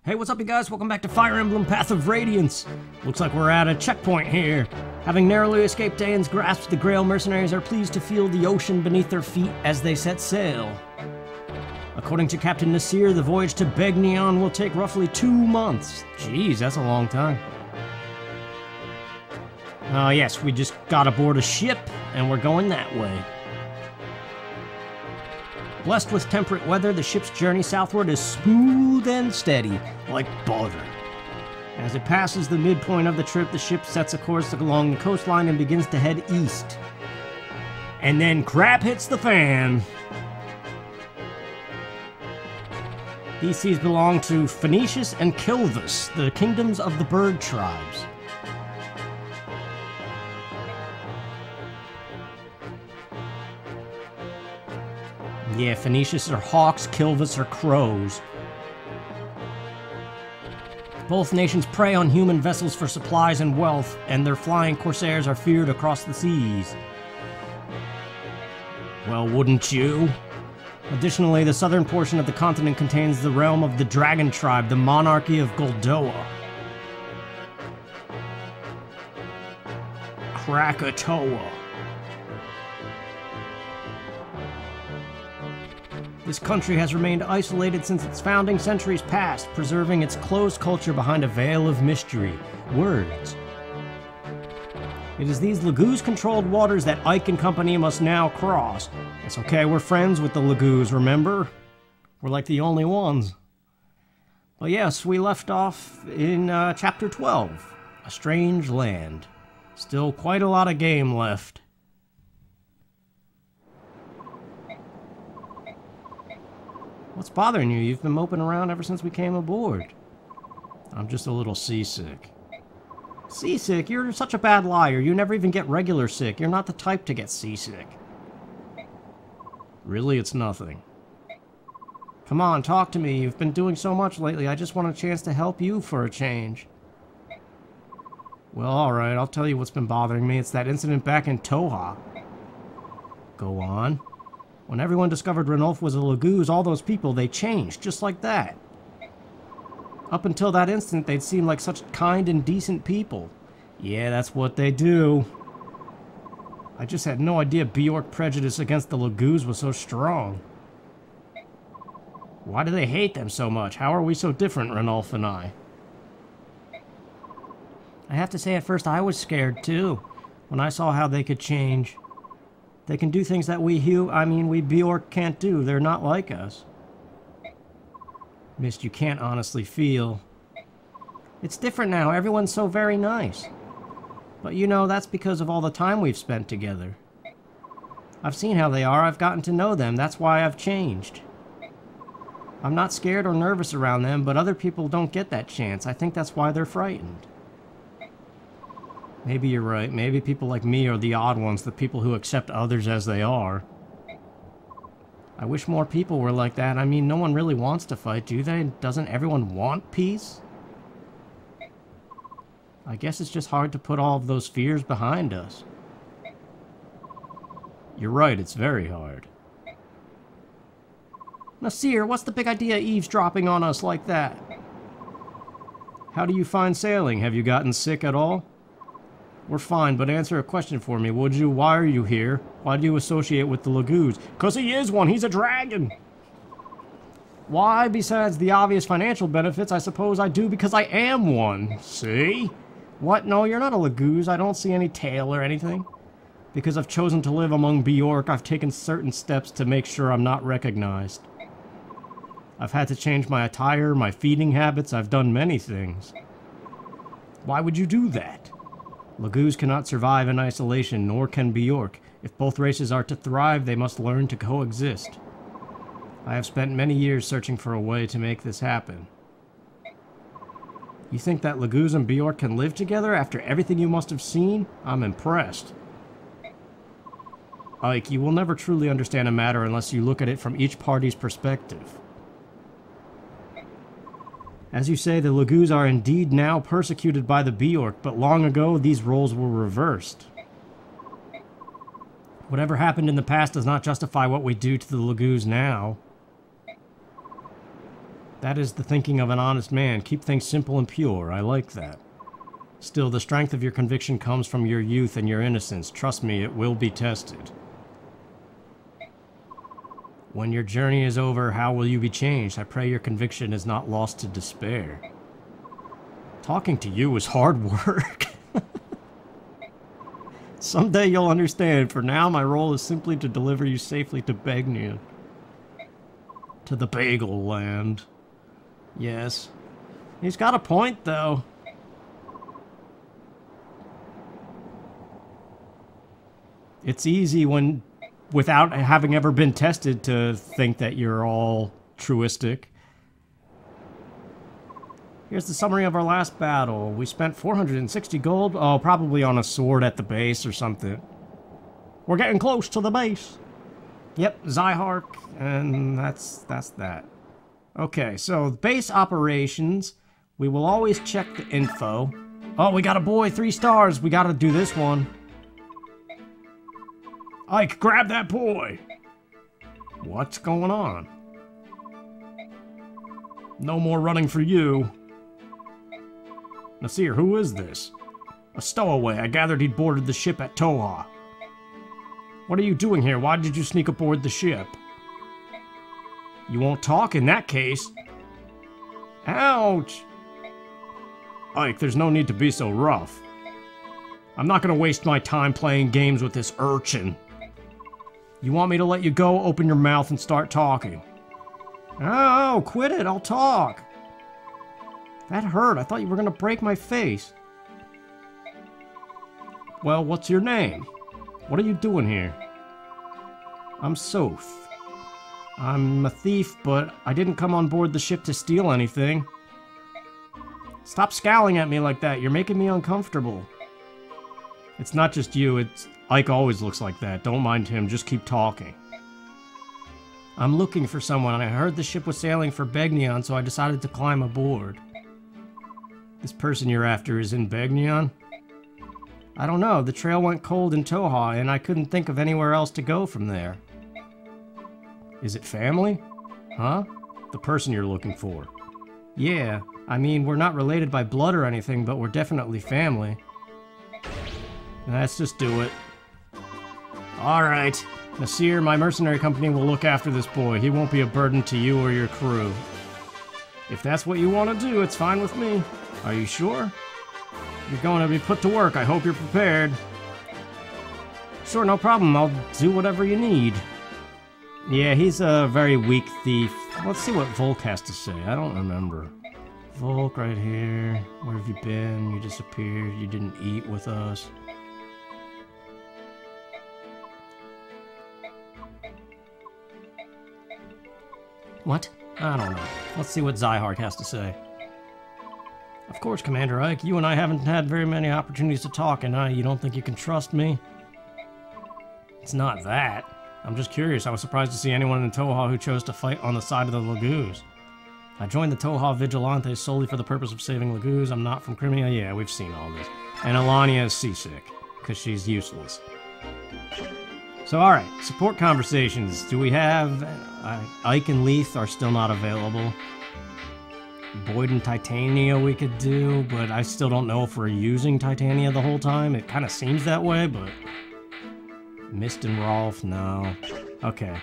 Hey, what's up you guys? Welcome back to Fire Emblem Path of Radiance. Looks like we're at a checkpoint here. Having narrowly escaped Dayan's grasp, the Grail mercenaries are pleased to feel the ocean beneath their feet as they set sail. According to Captain Nasir, the voyage to Begnion will take roughly 2 months. Jeez, that's a long time. Yes, we just got aboard a ship, and we're going that way. Blessed with temperate weather, the ship's journey southward is smooth and steady, like butter. As it passes the midpoint of the trip, the ship sets a course along the coastline and begins to head east. And then crap hits the fan. These seas belong to Phoenicius and Kilvas, the kingdoms of the bird tribes. Yeah, Phoenicius are hawks, Kilvas are crows. Both nations prey on human vessels for supplies and wealth, and their flying corsairs are feared across the seas. Well, wouldn't you? Additionally, the southern portion of the continent contains the realm of the dragon tribe, the monarchy of Goldoa. Krakatoa. This country has remained isolated since its founding centuries past, preserving its closed culture behind a veil of mystery. Words. It is these Laguz-controlled waters that Ike and company must now cross. It's okay, we're friends with the Laguz, remember? We're like the only ones. But yes, we left off in Chapter 12, A Strange Land. Still quite a lot of game left. What's bothering you? You've been moping around ever since we came aboard. I'm just a little seasick. Seasick? You're such a bad liar. You never even get regular sick. You're not the type to get seasick. Really, it's nothing. Come on, talk to me. You've been doing so much lately. I just want a chance to help you for a change. Well, alright. I'll tell you what's been bothering me. It's that incident back in Toha. Go on. When everyone discovered Ranulf was a Laguz, all those people, they changed, just like that. Up until that instant, they'd seemed like such kind and decent people. Yeah, that's what they do. I just had no idea Bjork prejudice against the Laguz was so strong. Why do they hate them so much? How are we so different, Ranulf and I? I have to say, at first I was scared, too, when I saw how they could change. They can do things that we Bjork can't do. They're not like us. Mist, you can't honestly feel. It's different now. Everyone's so very nice. But you know, that's because of all the time we've spent together. I've seen how they are. I've gotten to know them. That's why I've changed. I'm not scared or nervous around them, but other people don't get that chance. I think that's why they're frightened. Maybe you're right. Maybe people like me are the odd ones, the people who accept others as they are. I wish more people were like that. I mean, no one really wants to fight, do they? Doesn't everyone want peace? I guess it's just hard to put all of those fears behind us. You're right, it's very hard. Nasir, what's the big idea eavesdropping on us like that? How do you find sailing? Have you gotten sick at all? We're fine, but answer a question for me, would you? Why are you here? Why do you associate with the Laguz? 'Cause he is one! He's a dragon! Why, besides the obvious financial benefits, I suppose I do because I am one. See? What? No, you're not a Laguz. I don't see any tail or anything. Because I've chosen to live among Bjork, I've taken certain steps to make sure I'm not recognized. I've had to change my attire, my feeding habits, I've done many things. Why would you do that? Laguz cannot survive in isolation, nor can Bjork. If both races are to thrive, they must learn to coexist. I have spent many years searching for a way to make this happen. You think that Laguz and Bjork can live together after everything you must have seen? I'm impressed. Ike, you will never truly understand a matter unless you look at it from each party's perspective. As you say, the Laguz are indeed now persecuted by the Bjork, but long ago these roles were reversed. Whatever happened in the past does not justify what we do to the Laguz now. That is the thinking of an honest man. Keep things simple and pure. I like that. Still, the strength of your conviction comes from your youth and your innocence. Trust me, it will be tested. When your journey is over, how will you be changed? I pray your conviction is not lost to despair. Talking to you is hard work. Someday you'll understand. For now, my role is simply to deliver you safely to Begnion. To the Bagel Land. Yes. He's got a point, though. It's easy when, without having ever been tested, to think that you're all truistic. Here's the summary of our last battle. We spent 460 gold. Oh, probably on a sword at the base or something. We're getting close to the base. Yep, Zyhark, and that's that. Okay, so base operations. We will always check the info. Oh, we got a boy, 3 stars. We gotta do this one. Ike, grab that boy! What's going on? No more running for you. Nasir, who is this? A stowaway. I gathered he'd boarded the ship at Toha. What are you doing here? Why did you sneak aboard the ship? You won't talk in that case. Ouch! Ike, there's no need to be so rough. I'm not gonna waste my time playing games with this urchin. You want me to let you go? Open your mouth and start talking. Oh, quit it. I'll talk. That hurt. I thought you were going to break my face. Well, what's your name? What are you doing here? I'm Soph. I'm a thief, but I didn't come on board the ship to steal anything. Stop scowling at me like that. You're making me uncomfortable. It's not just you. It's Ike always looks like that. Don't mind him. Just keep talking. I'm looking for someone, and I heard the ship was sailing for Begnion, so I decided to climb aboard. This person you're after is in Begnion? I don't know. The trail went cold in Toha, and I couldn't think of anywhere else to go from there. Is it family? Huh? The person you're looking for. Yeah, I mean, we're not related by blood or anything, but we're definitely family. Let's just do it. Alright. Nasir, my mercenary company will look after this boy. He won't be a burden to you or your crew. If that's what you want to do, it's fine with me. Are you sure? You're going to be put to work. I hope you're prepared. Sure, no problem. I'll do whatever you need. Yeah, he's a very weak thief. Let's see what Volk has to say. I don't remember. Volk, right here. Where have you been? You disappeared. You didn't eat with us. What? I don't know. Let's see what Zyhark has to say. Of course, Commander Ike. You and I haven't had very many opportunities to talk, and you don't think you can trust me? It's not that. I'm just curious. I was surprised to see anyone in Toha who chose to fight on the side of the Lagoos. I joined the Toha Vigilantes solely for the purpose of saving Lagoos. I'm not from Crimea. Yeah, we've seen all this. And Alania is seasick, because she's useless. So, alright, support conversations. Do we have... Ike and Leith are still not available. Boyd and Titania we could do, but I still don't know if we're using Titania the whole time. It kind of seems that way, but... Mist and Rolf, no. Okay.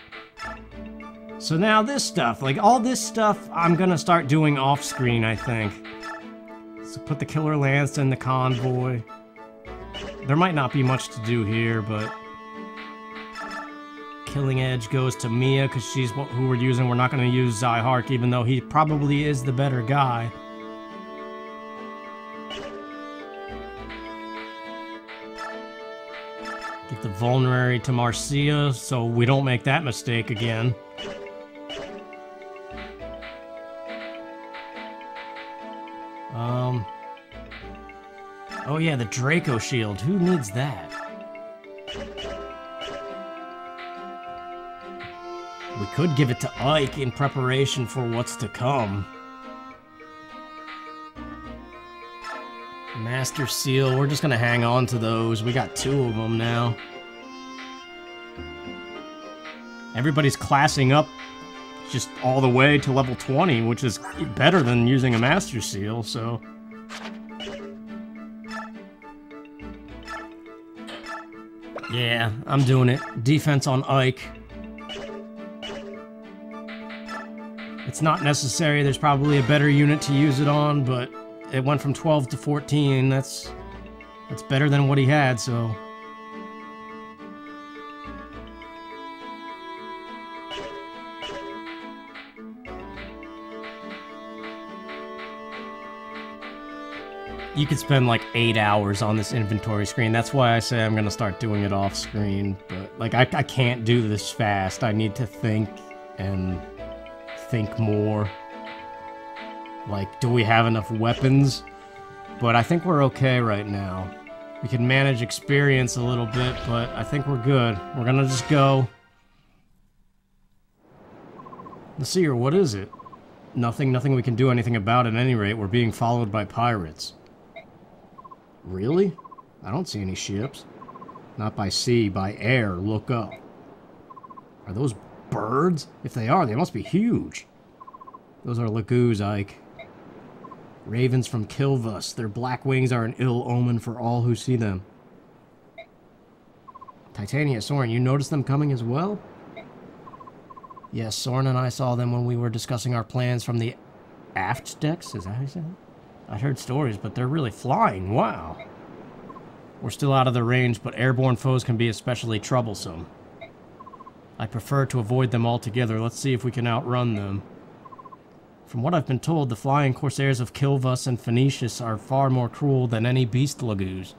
So now this stuff, like all this stuff, I'm gonna start doing off-screen, I think. So put the Killer Lance in the convoy. There might not be much to do here, but... Killing Edge goes to Mia, because she's who we're using. We're not going to use Zyhark, even though he probably is the better guy. Get the Vulnerary to Marcia, so we don't make that mistake again. Oh yeah, the Draco Shield. Who needs that? We could give it to Ike in preparation for what's to come. Master Seal, we're just gonna hang on to those. We got 2 of them now. Everybody's classing up just all the way to level 20, which is better than using a Master Seal, so... Yeah, I'm doing it. Defense on Ike. It's not necessary, there's probably a better unit to use it on, but it went from 12 to 14, that's better than what he had, so... You could spend like 8 hours on this inventory screen. That's why I say I'm gonna start doing it off screen. But like I can't do this fast. I need to think and think more. Like, do we have enough weapons? But I think we're okay right now. We can manage experience a little bit, but I think we're good. We're gonna just go. Let's see here, what is it? Nothing we can do anything about at any rate. We're being followed by pirates. Really? I don't see any ships. Not by sea, by air. Look up. Are those birds? If they are, they must be huge. Those are lagoos, Ike. Ravens from Kilvas. Their black wings are an ill omen for all who see them. Titania, Soren, you noticed them coming as well? Yes, Soren and I saw them when we were discussing our plans from the aft decks. Is that how you say it? I'd heard stories, but they're really flying. Wow. We're still out of their range, but airborne foes can be especially troublesome. I prefer to avoid them altogether. Let's see if we can outrun them. From what I've been told, the flying corsairs of Kilvas and Phoenicius are far more cruel than any beast lagoos.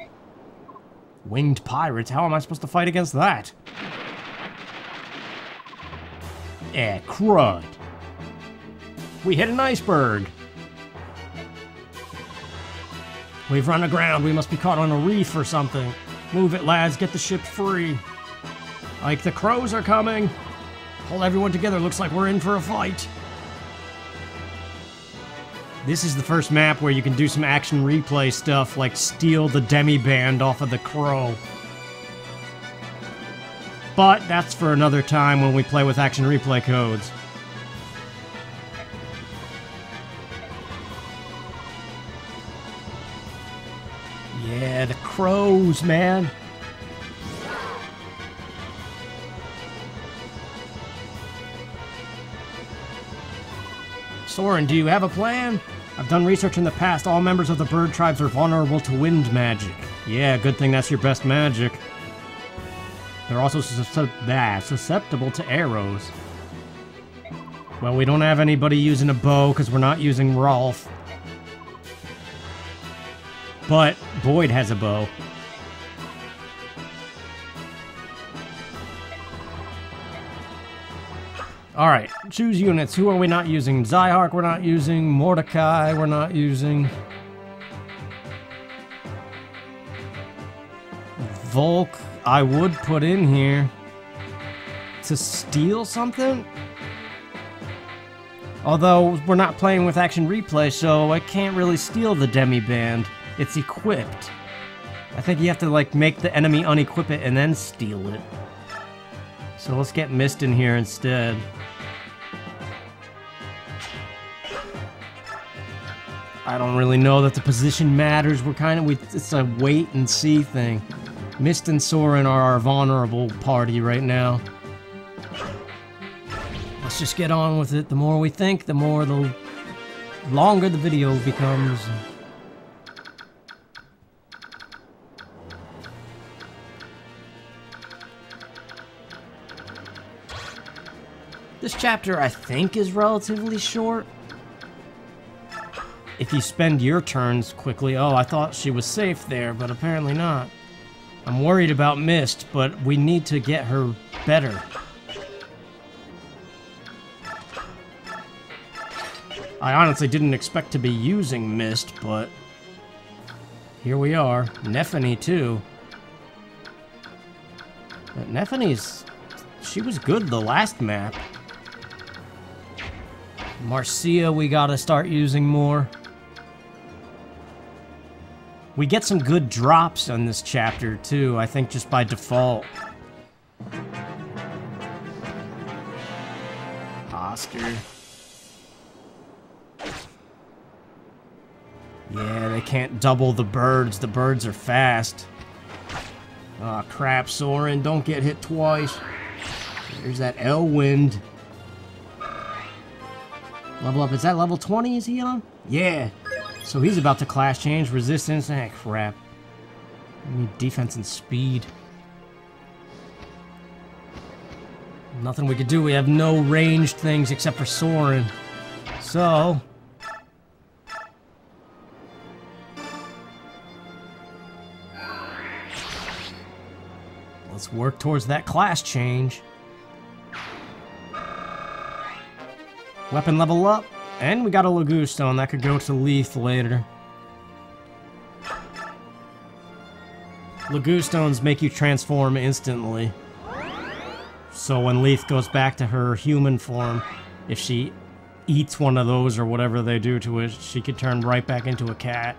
Winged pirates? How am I supposed to fight against that? Eh, crud. We hit an iceberg. We've run aground. We must be caught on a reef or something. Move it, lads. Get the ship free. Like, the crows are coming. Pull everyone together. Looks like we're in for a fight. This is the first map where you can do some action replay stuff, like steal the demi-band off of the crow. But that's for another time when we play with action replay codes. Yeah, the crows, man. Soren, do you have a plan? I've done research in the past. All members of the bird tribes are vulnerable to wind magic. Yeah, good thing that's your best magic. They're also susceptible to arrows. Well, we don't have anybody using a bow because we're not using Rolf. But Boyd has a bow. Alright, choose units. Who are we not using? Zyhark we're not using. Mordecai we're not using. Volk I would put in here. To steal something? Although we're not playing with action replay, so I can't really steal the demi-band. It's equipped. I think you have to, like, make the enemy unequip it and then steal it. So let's get Mist in here instead. I don't really know that the position matters. We're kind of, it's a wait and see thing. Mist and Soren are our vulnerable party right now. Let's just get on with it. The more we think, the longer the video becomes. This chapter, I think, is relatively short. If you spend your turns quickly... Oh, I thought she was safe there, but apparently not. I'm worried about Mist, but we need to get her better. I honestly didn't expect to be using Mist, but... here we are. Nephany, too. But Nephany's... she was good the last map. Marcia, we gotta start using more. We get some good drops on this chapter, too, I think just by default. Oscar. Yeah, they can't double the birds. The birds are fast. Aw, oh, crap, Soren. Don't get hit twice. There's that Elwind. Level up. Is that level 20 is he on? Yeah. So he's about to class change. Resistance. Ah, crap. I need defense and speed. Nothing we could do. We have no ranged things except for Soren. So... let's work towards that class change. Weapon level up. And we got a Lagoon Stone. That could go to Leith later. Lagoon Stones make you transform instantly. So when Leith goes back to her human form, if she eats one of those or whatever they do to it, she could turn right back into a cat.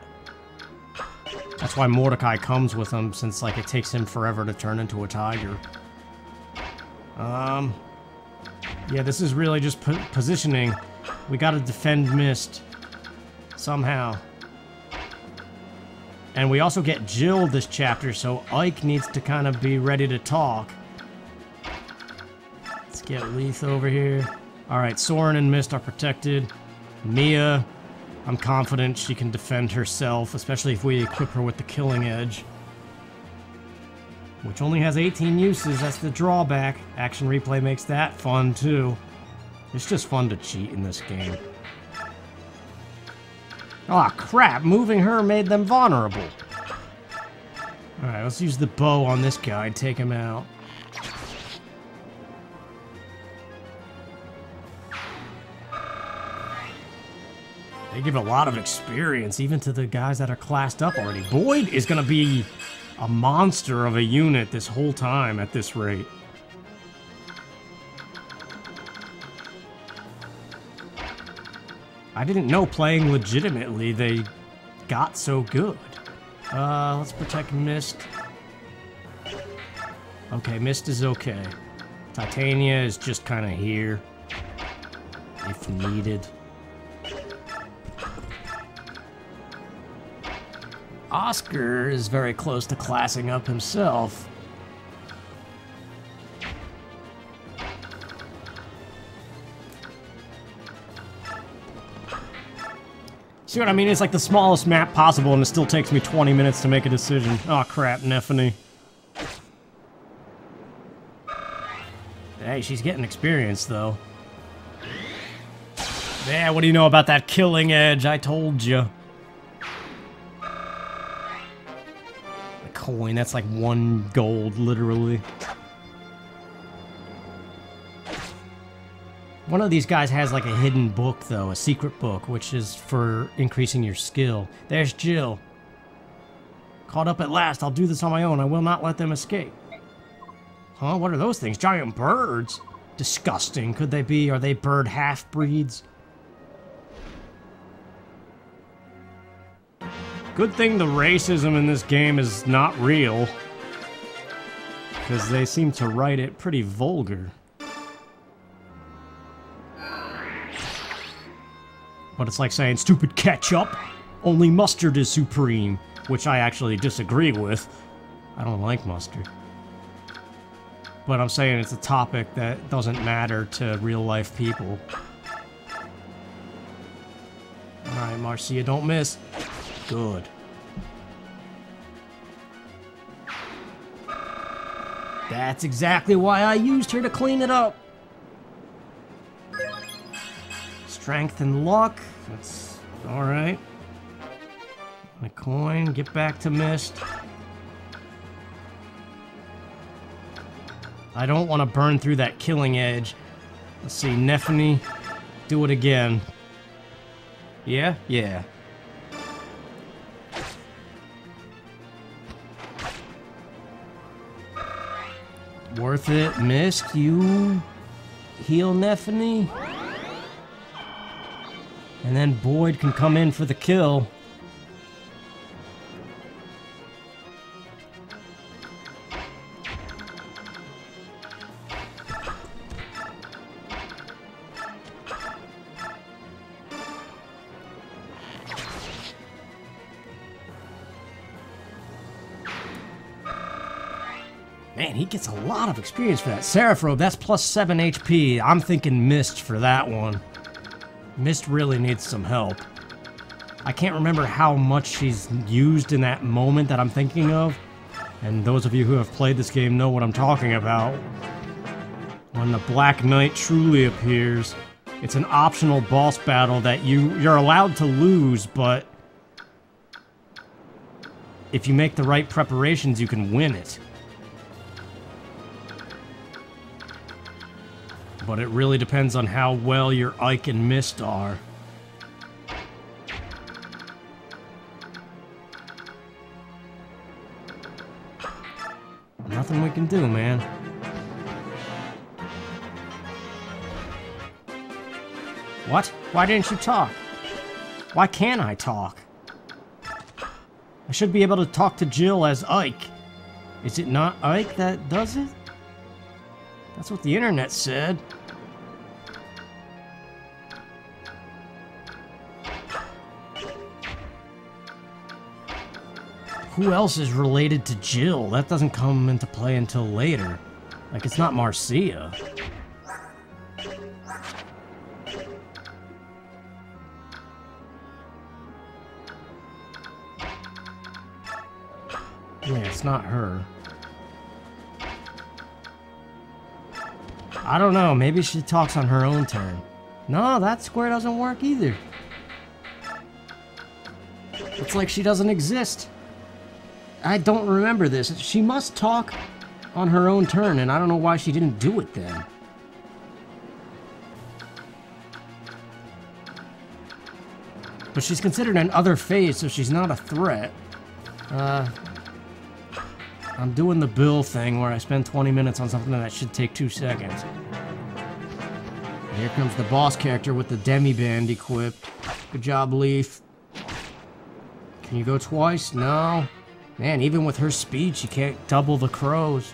That's why Mordecai comes with him, since like it takes him forever to turn into a tiger. Yeah, this is really just positioning. We gotta defend Mist somehow. And we also get Jill this chapter, so Ike needs to kind of be ready to talk. Let's get Leith over here. Alright, Soren and Mist are protected. Mia, I'm confident she can defend herself, especially if we equip her with the Killing Edge. Which only has 18 uses, that's the drawback. Action Replay makes that fun, too. It's just fun to cheat in this game. Aw, crap! Moving her made them vulnerable. Alright, let's use the bow on this guy and take him out. They give a lot of experience, even to the guys that are classed up already. Boyd is gonna be a monster of a unit this whole time at this rate. I didn't know playing legitimately they got so good. Let's protect Mist. Okay, Mist is okay. Titania is just kind of here, if needed. Oscar is very close to classing up himself. See what I mean? It's like the smallest map possible, and it still takes me 20 minutes to make a decision. Oh crap, Nephany. Hey, she's getting experience, though. Yeah, what do you know about that Killing Edge? I told you. A coin, that's like 1 gold, literally. One of these guys has like a hidden book, though, a secret book, which is for increasing your skill. There's Jill. Caught up at last. I'll do this on my own. I will not let them escape. Huh? What are those things? Giant birds? Disgusting. Could they be? Are they bird half-breeds? Good thing the racism in this game is not real, because they seem to write it pretty vulgar. But it's like saying, stupid ketchup, only mustard is supreme, which I actually disagree with. I don't like mustard. But I'm saying it's a topic that doesn't matter to real-life people. Alright, Marcia, don't miss. Good. That's exactly why I used her to clean it up. Strength and luck. That's alright. My coin. Get back to Mist. I don't want to burn through that Killing Edge. Let's see. Nephany. Do it again. Yeah? Yeah. Worth it. Mist, you heal Nephany. And then Boyd can come in for the kill. Man, he gets a lot of experience for that. Seraph, that's plus 7 HP. I'm thinking Mist for that one. Mist really needs some help. I can't remember how much she's used in that moment that I'm thinking of. And those of you who have played this game know what I'm talking about. When the Black Knight truly appears, it's an optional boss battle that you're allowed to lose, but if you make the right preparations, you can win it. But it really depends on how well your Ike and Mist are. Nothing we can do, man. What? Why didn't you talk? Why can't I talk? I should be able to talk to Jill as Ike. Is it not Ike that does it? That's what the internet said. Who else is related to Jill? That doesn't come into play until later. Like, it's not Marcia. Yeah, it's not her. I don't know, maybe she talks on her own turn. No, that square doesn't work either. It's like she doesn't exist. I don't remember this. She must talk on her own turn, and I don't know why she didn't do it then. But she's considered an other phase, so she's not a threat. I'm doing the Bill thing where I spend 20 minutes on something that should take 2 seconds. Here comes the boss character with the demi-band equipped. Good job, Leaf. Can you go twice? No. Man, even with her speed, she can't double the crows.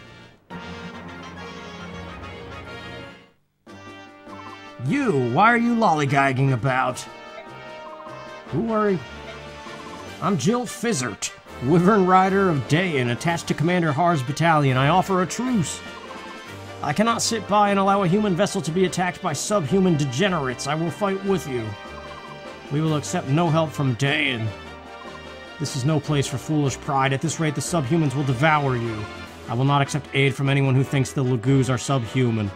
You! Why are you lollygagging about? Who are you? I'm Jill Fizzert, Wyvern Rider of Dayan, attached to Commander Har's battalion. I offer a truce. I cannot sit by and allow a human vessel to be attacked by subhuman degenerates. I will fight with you. We will accept no help from Dayan. This is no place for foolish pride. At this rate, the subhumans will devour you. I will not accept aid from anyone who thinks the Lagoos are subhuman.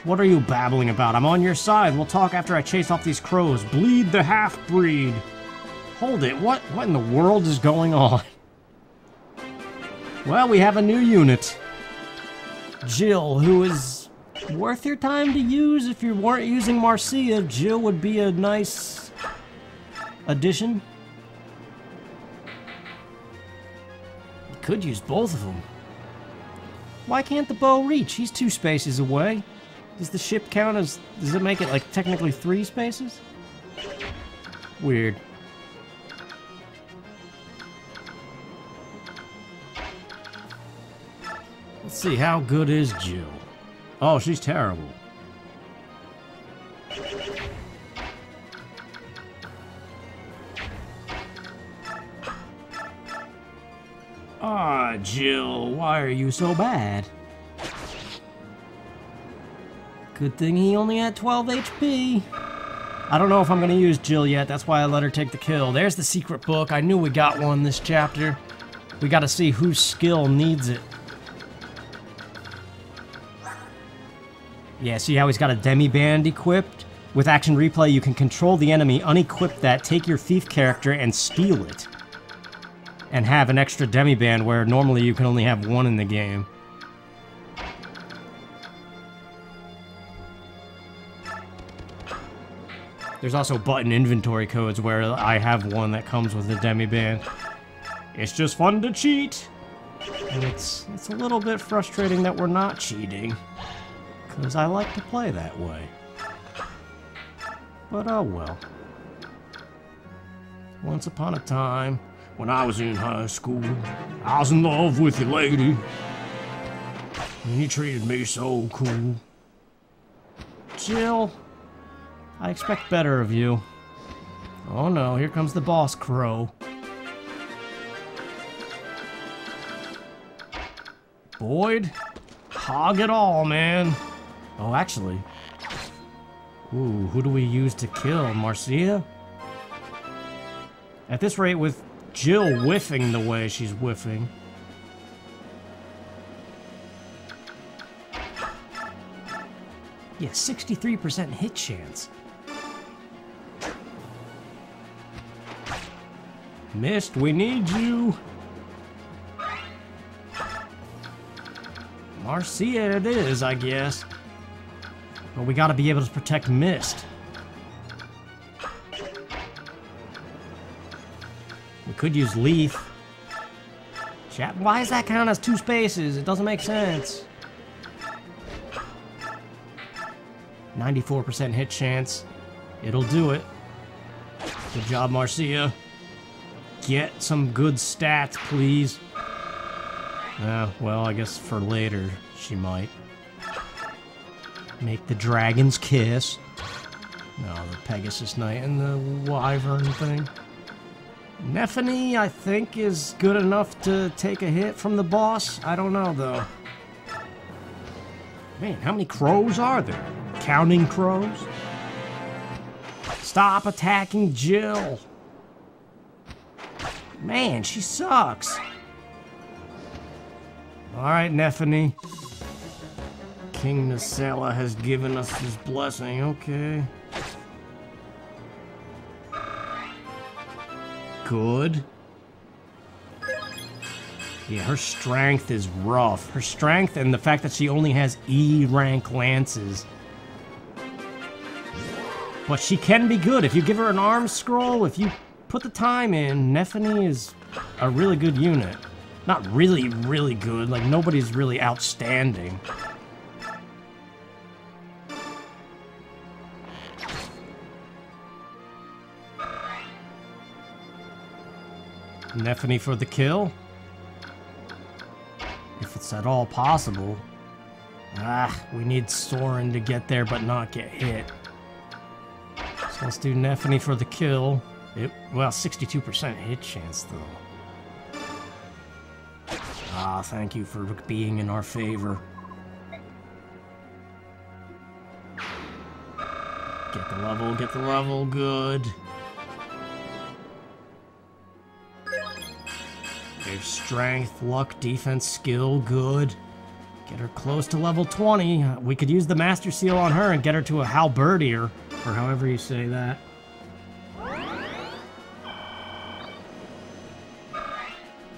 What are you babbling about? I'm on your side. We'll talk after I chase off these crows. Bleed the half-breed. Hold it. What in the world is going on? Well, we have a new unit. Jill, who is worth your time to use. If you weren't using Marcia, Jill would be a nice addition. You could use both of them. Why can't the bow reach? He's 2 spaces away. Does the ship count as... Does it make it, like, technically 3 spaces? Weird. Let's see, how good is Jill? Oh, she's terrible. Ah, Jill, why are you so bad? Good thing he only had 12 HP. I don't know if I'm going to use Jill yet. That's why I let her take the kill. There's the secret book. I knew we got one this chapter. We got to see whose skill needs it. Yeah, see how he's got a demi-band equipped? With action replay, you can control the enemy, unequip that, take your thief character, and steal it. And have an extra demi-band where normally you can only have 1 in the game. There's also button inventory codes where I have one that comes with a demi-band. It's just fun to cheat! And it's a little bit frustrating that we're not cheating. Because I like to play that way. But oh well. Once upon a time, when I was in high school, I was in love with a lady. And you treated me so cool. Jill, I expect better of you. Oh no, here comes the boss crow. Boyd, hog it all, man. Oh, actually. Ooh, who do we use to kill? Marcia? At this rate, with Jill whiffing the way she's whiffing. Yeah, 63% hit chance. Mist, we need you. Marcia it is, I guess. But we gotta be able to protect Mist. We could use Leaf. Chat, why does that count as 2 spaces? It doesn't make sense. 94% hit chance. It'll do it. Good job, Marcia. Get some good stats, please. Well, I guess for later, she might. Make the dragons kiss. No, the Pegasus Knight and the Wyvern thing. Nephany, I think, is good enough to take a hit from the boss. I don't know, though. Man, how many crows are there? Counting crows? Stop attacking Jill. Man, she sucks. Alright, Nephany. King Nasela has given us his blessing, okay. Good. Yeah, her strength is rough. Her strength and the fact that she only has E rank lances. But she can be good. If you give her an arm scroll, if you put the time in, Nephany is a really good unit. Not really, really good. Like, nobody's really outstanding. Nephany for the kill. If it's at all possible. We need Soren to get there but not get hit. So let's do Nephany for the kill. Well, 62% hit chance, though. Thank you for being in our favor. Get the level, good. There's strength, luck, defense, skill, good. Get her close to level 20. We could use the Master Seal on her and get her to a halberdier, or however you say that.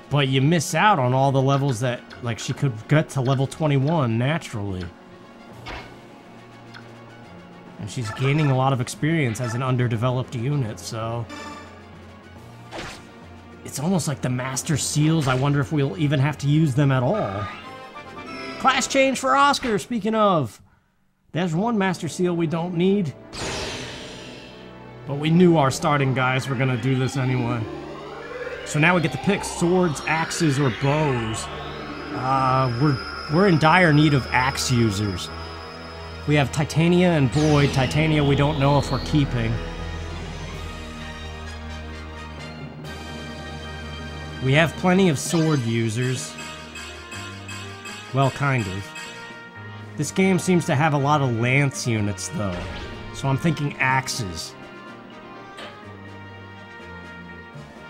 But you miss out on all the levels that, like, she could get to level 21 naturally. And she's gaining a lot of experience as an underdeveloped unit, so... It's almost like the Master Seals. I wonder if we'll even have to use them at all. Class change for Oscar, speaking of. There's one Master Seal we don't need. But we knew our starting guys were gonna do this anyway. So now we get to pick swords, axes, or bows. We're in dire need of axe users. We have Titania and Boyd. Titania we don't know if we're keeping. We have plenty of sword users. Well, kind of. This game seems to have a lot of lance units, though. So I'm thinking axes.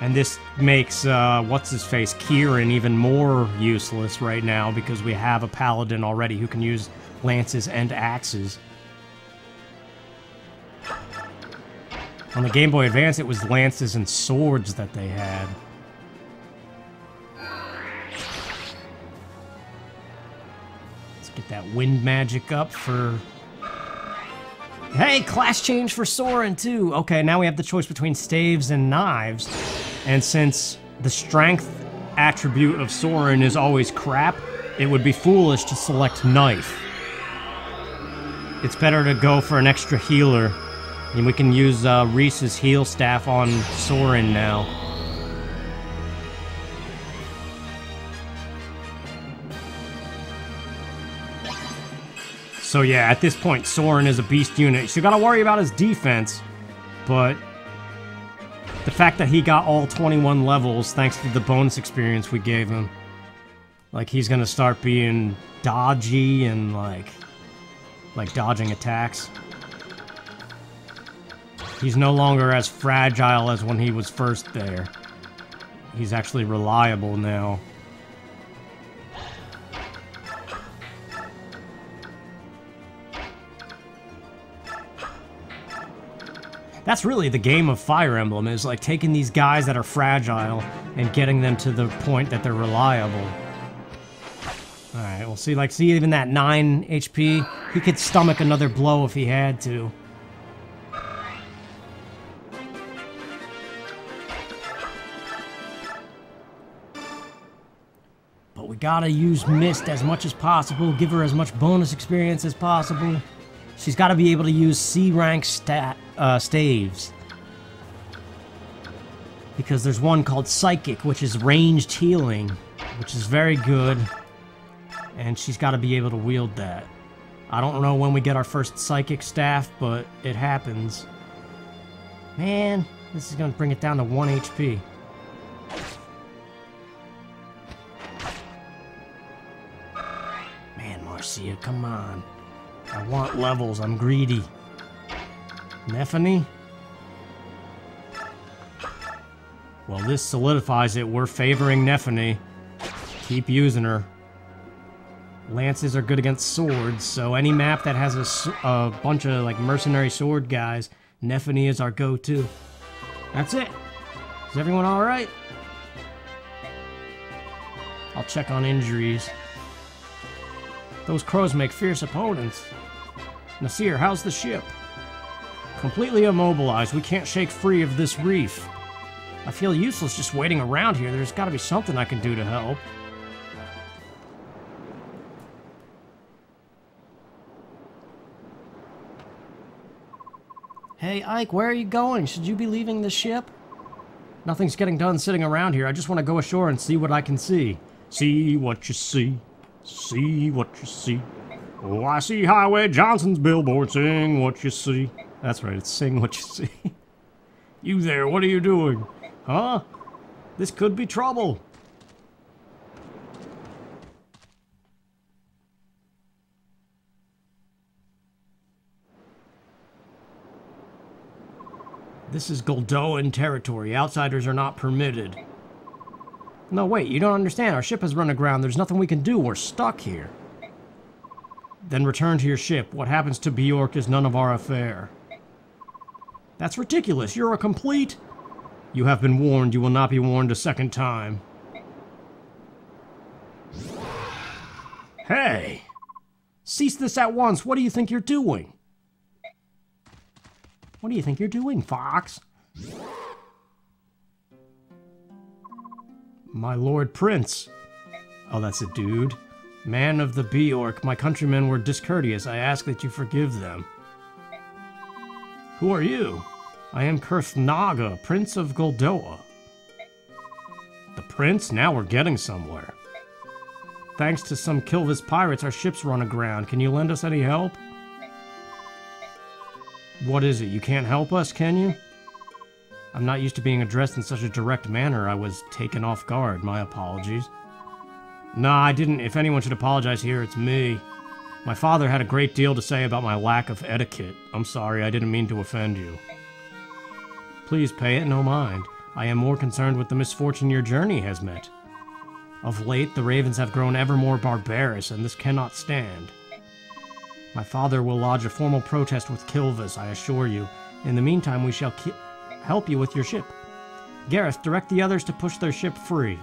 And this makes, what's-his-face, Kieran, even more useless right now because we have a paladin already who can use lances and axes. On the Game Boy Advance, it was lances and swords that they had. Let's get that wind magic up for... Hey, class change for Soren, too! Okay, now we have the choice between staves and knives. And since the strength attribute of Soren is always crap, it would be foolish to select knife. It's better to go for an extra healer. And we can use Reese's heal staff on Soren now. So yeah, at this point, Soren is a beast unit. You still gotta worry about his defense, but the fact that he got all 21 levels thanks to the bonus experience we gave him. Like he's gonna start being dodgy and like dodging attacks. He's no longer as fragile as when he was first there. He's actually reliable now. That's really the game of Fire Emblem, is like taking these guys that are fragile and getting them to the point that they're reliable. Alright, we'll see, see even that 9 HP, he could stomach another blow if he had to. But we gotta use Mist as much as possible, give her as much bonus experience as possible. She's gotta be able to use C-rank staves. Because there's one called Psychic, which is ranged healing, which is very good. And she's got to be able to wield that. I don't know when we get our first Psychic staff, but it happens. Man, this is going to bring it down to 1 HP. Man, Marcia, come on. I want levels, I'm greedy. Nephany? Well, this solidifies it. We're favoring Nephany. Keep using her. Lances are good against swords, so any map that has a bunch of like mercenary sword guys, Nephany is our go-to. That's it. Is everyone alright? I'll check on injuries. Those crows make fierce opponents. Nasir, how's the ship? Completely immobilized. We can't shake free of this reef. I feel useless just waiting around here. There's got to be something I can do to help. Hey, Ike, where are you going? Should you be leaving the ship? Nothing's getting done sitting around here. I just want to go ashore and see what I can see. See what you see. See what you see. Oh, I see Highway Johnson's billboard. Sing what you see. That's right, it's sing what you see. You there, what are you doing? Huh? This could be trouble. This is Goldoan territory. Outsiders are not permitted. No, wait, you don't understand. Our ship has run aground. There's nothing we can do. We're stuck here. Then return to your ship. What happens to Bjork is none of our affair. That's ridiculous. You're a complete... You have been warned. You will not be warned a second time. Hey! Cease this at once. What do you think you're doing? What do you think you're doing, Fox? My Lord Prince. Oh, that's a dude. Man of the Bjork, my countrymen were discourteous. I ask that you forgive them. Who are you? I am Kurthnaga, Prince of Goldoa. The Prince? Now we're getting somewhere. Thanks to some Kilvas pirates, our ship's run aground. Can you lend us any help? What is it? You can't help us, can you? I'm not used to being addressed in such a direct manner. I was taken off guard. My apologies. Nah, I didn't. If anyone should apologize here, it's me. My father had a great deal to say about my lack of etiquette. I'm sorry, I didn't mean to offend you. Please pay it no mind. I am more concerned with the misfortune your journey has met. Of late, the ravens have grown ever more barbarous, and this cannot stand. My father will lodge a formal protest with Kilvas, I assure you. In the meantime, we shall help you with your ship. Gareth, direct the others to push their ship free.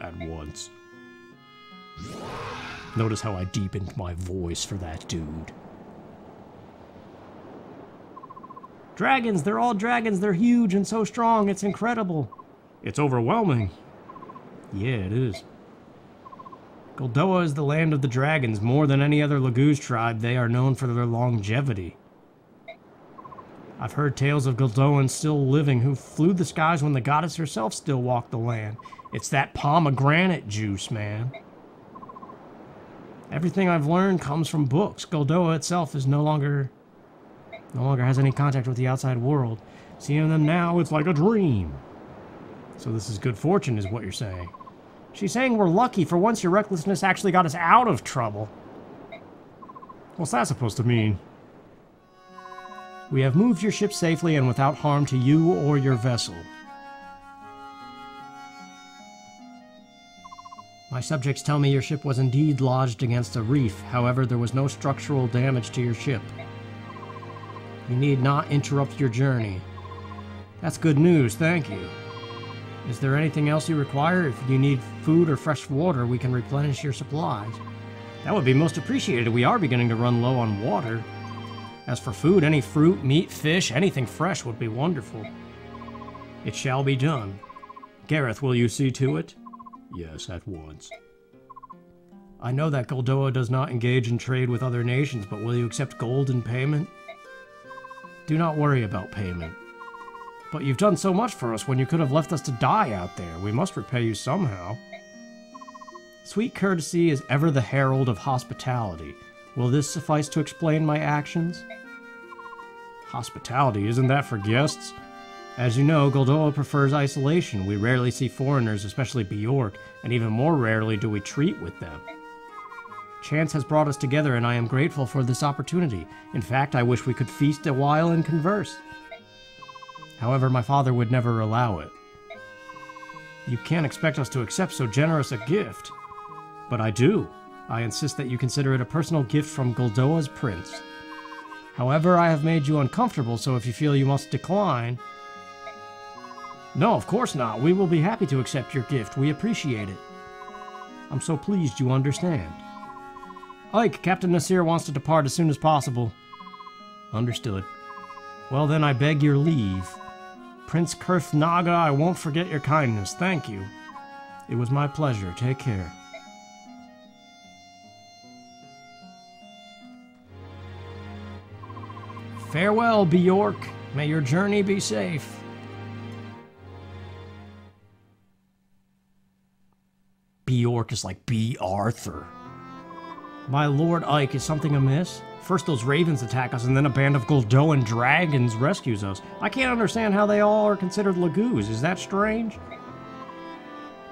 At once. Notice how I deepened my voice for that dude. Dragons, they're all dragons. They're huge and so strong. It's incredible. It's overwhelming. Yeah, it is. Goldoa is the land of the dragons. More than any other Laguz tribe, they are known for their longevity. I've heard tales of Goldoans still living who flew the skies when the goddess herself still walked the land. It's that pomegranate juice, man. Everything I've learned comes from books. Goldoa itself is no longer has any contact with the outside world. Seeing them now, it's like a dream. So this is good fortune, is what you're saying. She's saying we're lucky. For once, your recklessness actually got us out of trouble. What's that supposed to mean? We have moved your ship safely and without harm to you or your vessel. My subjects tell me your ship was indeed lodged against a reef. However, there was no structural damage to your ship. You need not interrupt your journey. That's good news, thank you. Is there anything else you require? If you need food or fresh water, we can replenish your supplies. That would be most appreciated. We are beginning to run low on water. As for food, any fruit, meat, fish, anything fresh would be wonderful. It shall be done. Gareth, will you see to it? Yes, at once. I know that Goldoa does not engage in trade with other nations, but will you accept gold in payment? Do not worry about payment. But you've done so much for us when you could have left us to die out there. We must repay you somehow. Sweet courtesy is ever the herald of hospitality. Will this suffice to explain my actions? Hospitality, isn't that for guests? As you know, Goldoa prefers isolation. We rarely see foreigners, especially Bjork, and even more rarely do we treat with them. Chance has brought us together, and I am grateful for this opportunity. In fact, I wish we could feast a while and converse. However, my father would never allow it. You can't expect us to accept so generous a gift. But I do. I insist that you consider it a personal gift from Goldoa's prince. However, I have made you uncomfortable, so if you feel you must decline... No, of course not. We will be happy to accept your gift. We appreciate it. I'm so pleased you understand. Ike, Captain Nasir wants to depart as soon as possible. Understood. Well then, I beg your leave. Prince Kurth Naga, I won't forget your kindness. Thank you. It was my pleasure. Take care. Farewell, Bjork. May your journey be safe. Bjork is like B. Arthur. My Lord Ike, is something amiss? First those ravens attack us, and then a band of Goldoan dragons rescues us. I can't understand how they all are considered Lagoos. Is that strange?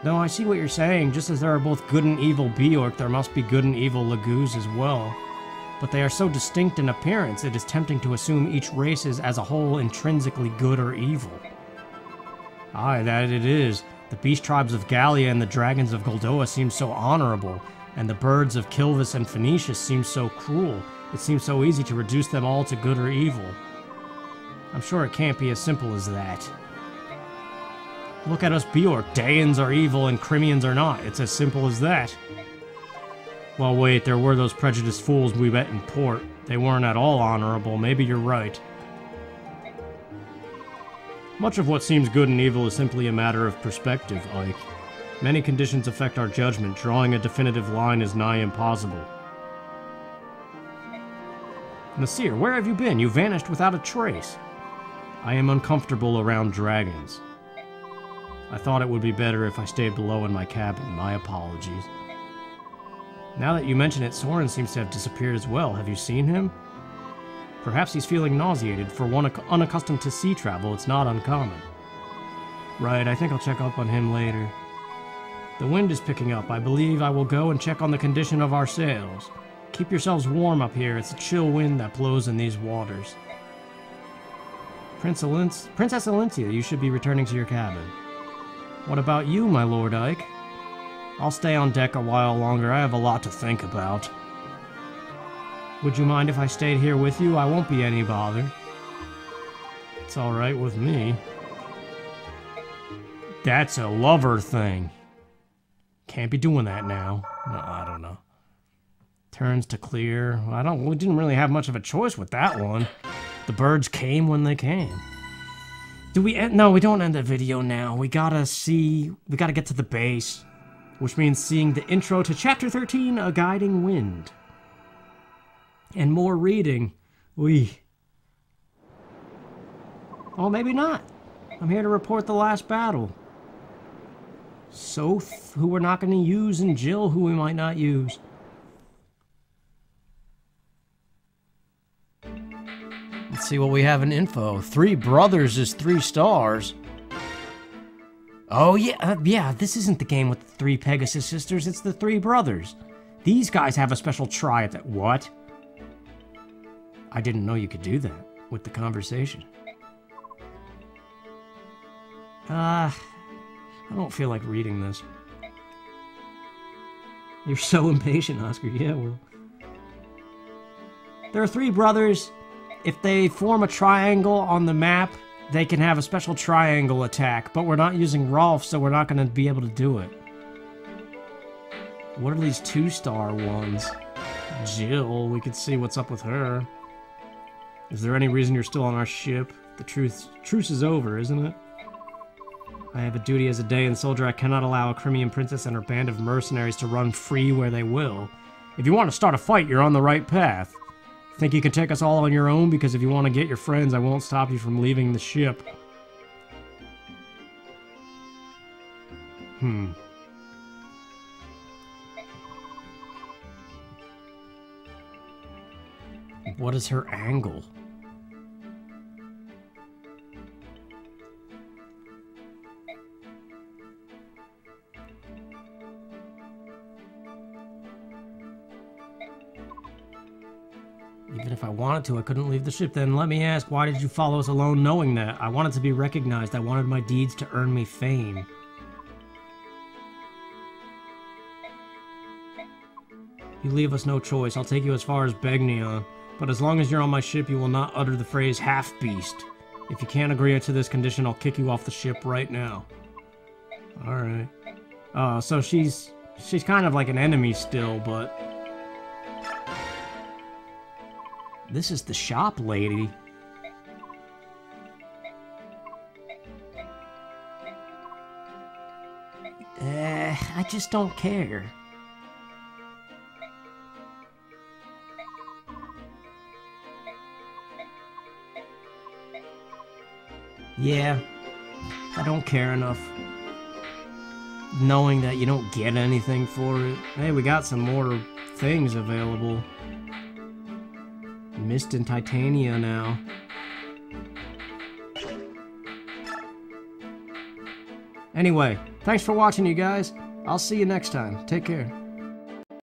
No, I see what you're saying. Just as there are both good and evil Bjork, there must be good and evil Lagoos as well. But they are so distinct in appearance, it is tempting to assume each race is as a whole intrinsically good or evil. Aye, that it is. The beast tribes of Gallia and the dragons of Goldoa seem so honorable, and the birds of Kilvas and Phoenicia seem so cruel. It seems so easy to reduce them all to good or evil. I'm sure it can't be as simple as that. Look at us Bjork. Daeans are evil and Crimeans are not. It's as simple as that. Well, wait, there were those prejudiced fools we met in port. They weren't at all honorable. Maybe you're right. Much of what seems good and evil is simply a matter of perspective, Ike. Many conditions affect our judgment. Drawing a definitive line is nigh impossible. Nasir, where have you been? You vanished without a trace. I am uncomfortable around dragons. I thought it would be better if I stayed below in my cabin. My apologies. Now that you mention it, Soren seems to have disappeared as well. Have you seen him? Perhaps he's feeling nauseated. For one unaccustomed to sea travel, it's not uncommon. Right, I think I'll check up on him later. The wind is picking up. I believe I will go and check on the condition of our sails. Keep yourselves warm up here. It's a chill wind that blows in these waters. Princess Alencia, you should be returning to your cabin. What about you, my Lord Ike? I'll stay on deck a while longer. I have a lot to think about. Would you mind if I stayed here with you? I won't be any bother. It's alright with me. That's a lover thing. Can't be doing that now. No, I don't know. Turns to clear. We didn't really have much of a choice with that one. The birds came when they came. Do we end? No, we don't end the video now. We gotta get to the base. Which means seeing the intro to Chapter 13, A Guiding Wind. And more reading. Oh, maybe not. I'm here to report the last battle. Soth, who we're not going to use, and Jill, who we might not use. Let's see what we have in info. 3 brothers is 3 stars. Oh, yeah, yeah, this isn't the game with the 3 Pegasus sisters, it's the 3 brothers. These guys have a special try at that. What? I didn't know you could do that with the conversation. I don't feel like reading this. You're so impatient, Oscar. Yeah, well. There are 3 brothers. If they form a triangle on the map, they can have a special triangle attack, but we're not using Rolf, so we're not going to be able to do it. What are these 2-star ones? Jill, we could see what's up with her. Is there any reason you're still on our ship? The truce is over, isn't it? I have a duty as a Daean soldier. I cannot allow a Crimean princess and her band of mercenaries to run free where they will. If you want to start a fight, you're on the right path. Think you can take us all on your own? Because if you want to get your friends, I won't stop you from leaving the ship. What is her angle? Even if I wanted to, I couldn't leave the ship. Then let me ask, why did you follow us alone knowing that? I wanted to be recognized. I wanted my deeds to earn me fame. You leave us no choice. I'll take you as far as Begnion. But as long as you're on my ship, you will not utter the phrase half-beast. If you can't agree to this condition, I'll kick you off the ship right now. Alright. So she's kind of like an enemy still, but... This is the shop lady. I just don't care. Yeah, I don't care enough. Knowing that you don't get anything for it. Hey, we got some more things available. Mist and Titania now. Anyway, thanks for watching, you guys. I'll see you next time. Take care.